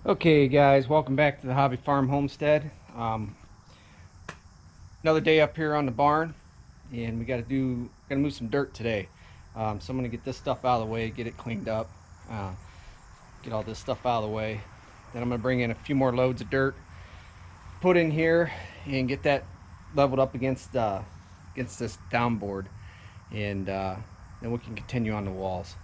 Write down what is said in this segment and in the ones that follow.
Okay guys, welcome back to the Hobby Farm Homestead. Another day up here on the barn, and we gotta move some dirt today. So I'm gonna get this stuff out of the way, get it cleaned up, get all this stuff out of the way. Then I'm gonna bring in a few more loads of dirt, put in here, and get that leveled up against this downboard, and then we can continue on the walls.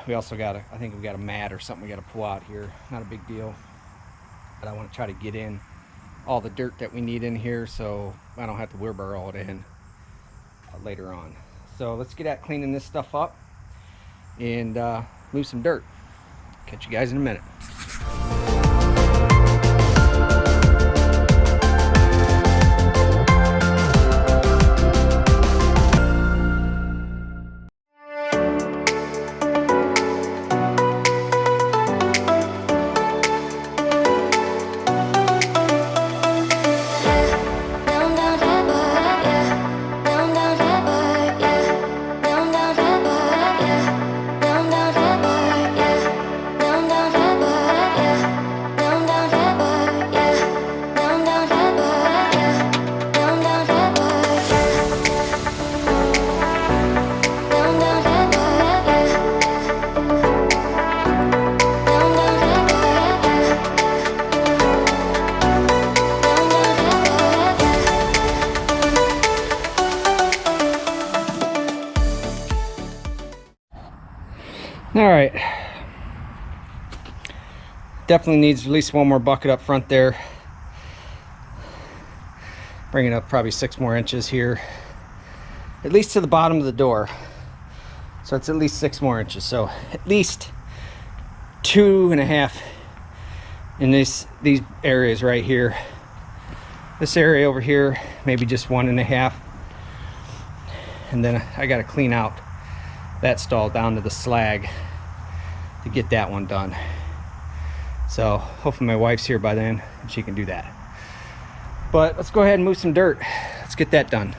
We also I think we got a mat or something we got to pull out here. Not a big deal, but I want to try to get in all the dirt that we need in here so I don't have to wheelbarrow it in later on. So let's get at cleaning this stuff up and move some dirt. Catch you guys in a minute. All right, definitely needs at least one more bucket up front there. Bring it up probably 6 more inches here, at least to the bottom of the door. So it's at least 6 more inches. So at least 2.5 in these areas right here. This area over here, maybe just 1.5. And then I got to clean out that stall down to the slag to get that one done. So hopefully my wife's here by then and she can do that. But let's go ahead and move some dirt. Let's get that done.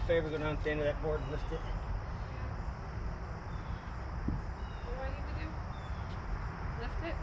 a favor, go down to the end of that board and lift it. What do I need to do? Lift it?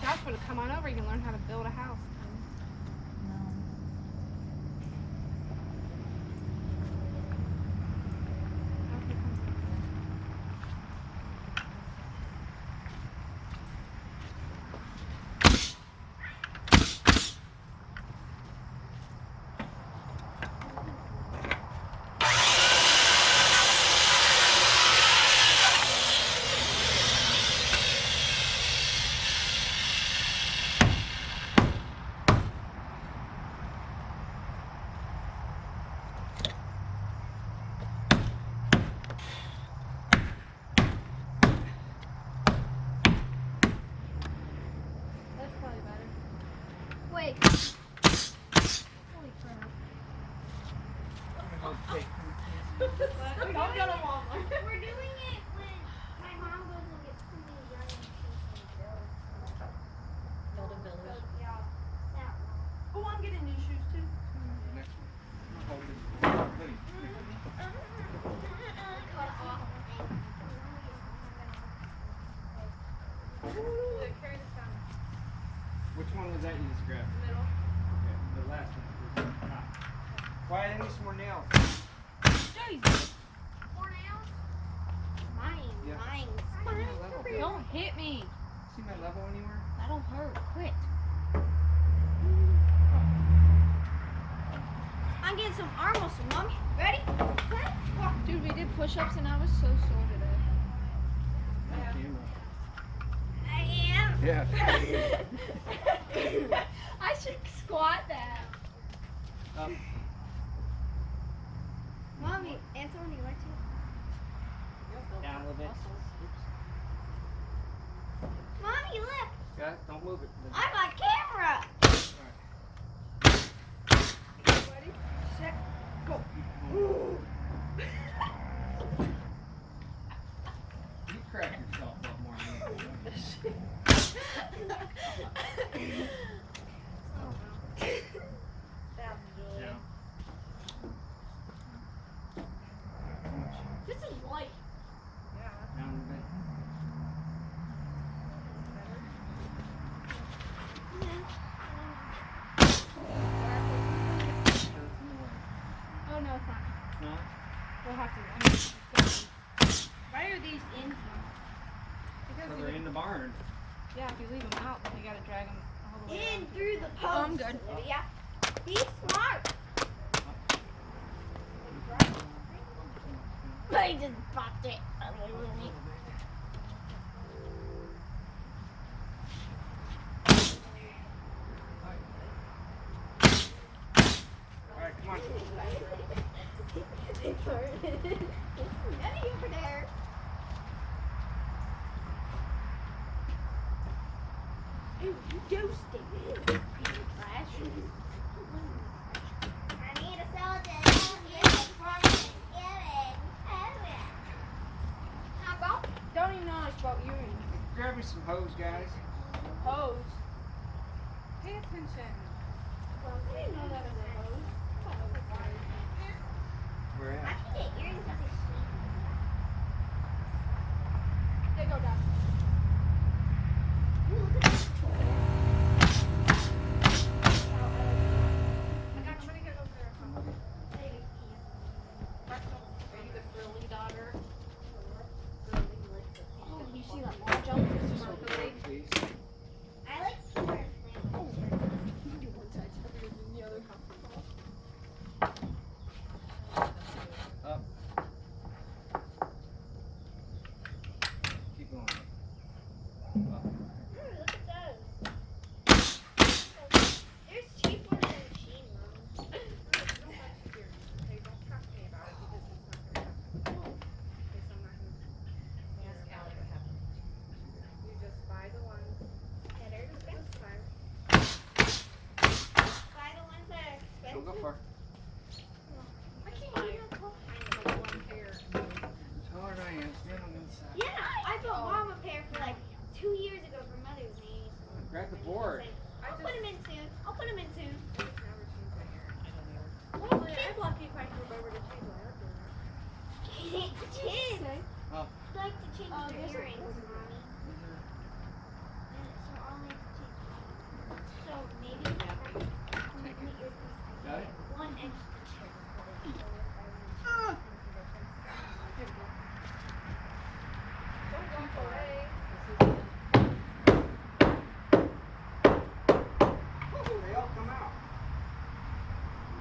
Josh would have come on over. You can learn how to build a house. Wait. Holy crap. Don't go to Walmart. We're doing it when my mom goes and gets something young and Build a village. yeah, that one. Oh, I'm getting new shoes too. Cut off. Carry this down. Which one was that you just grabbed? Middle. Okay, the last one. Wyatt, I need some more nails. Jesus. More nails? Mine. Yeah. Mine. My level. Don't hit me. See my level anywhere? That'll hurt. Quit. I'm getting some arm muscle, Mommy. Ready? Dude, we did push-ups and I was so sore today. On camera. I am. Yeah. I should squat that. Up. Mommy, Anthony, you like to? Down a little bit. Mommy, look. Got it? Don't move it. I'm on camera. Ready? Set, go. You crack yourself up more than you. Yeah. This is light. Down a little bit. Oh, no, it's not. No? We'll have to. Why are these in here? Because So they're in the barn. yeah, if you leave them out, then you gotta drag them all the way In out. through the post. I'm good. Olivia. Be smart. I just popped it. Alright, come on. Ready over there. Ooh, you ghosted me. Flash. I need a soldier. How about? Don't even know how to spell earrings. Grab me some hose, guys. Hose. Pay attention. I didn't know that was a hose. Where I at? can get earrings as a sheep. They go down. Ooh, look at this. I got somebody get over there. Are you the frilly daughter? Really? got the board. I'll put him in soon. I'll put him in soon. I just never change my hair. Well, I'm lucky if I can remember to change my hair. kids Oh. like to change their there's a- earrings, mommy. So I'll like to change mine. So maybe Got it? one extra. Don't walk away. They all come out.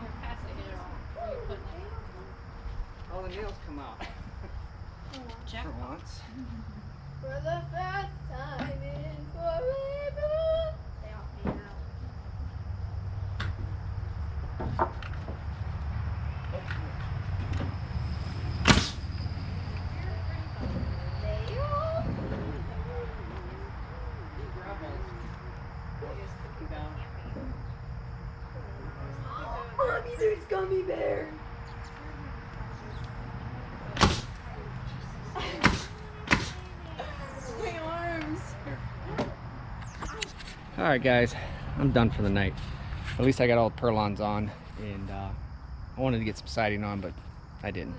You're passing it all. You're putting it All the nails come out. Check. For once. For the first time in forever. They all came out. They all. Mommy, there's gummy bears. My arms. Alright guys, I'm done for the night. At least I got all the purlons on, and I wanted to get some siding on, but I didn't.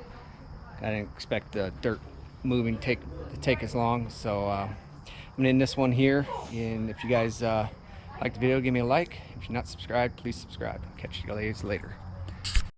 I didn't expect the dirt moving to take as long, so I'm gonna end this one here. And if you guys like the video, give me a like. If you're not subscribed, please subscribe. Catch you guys later.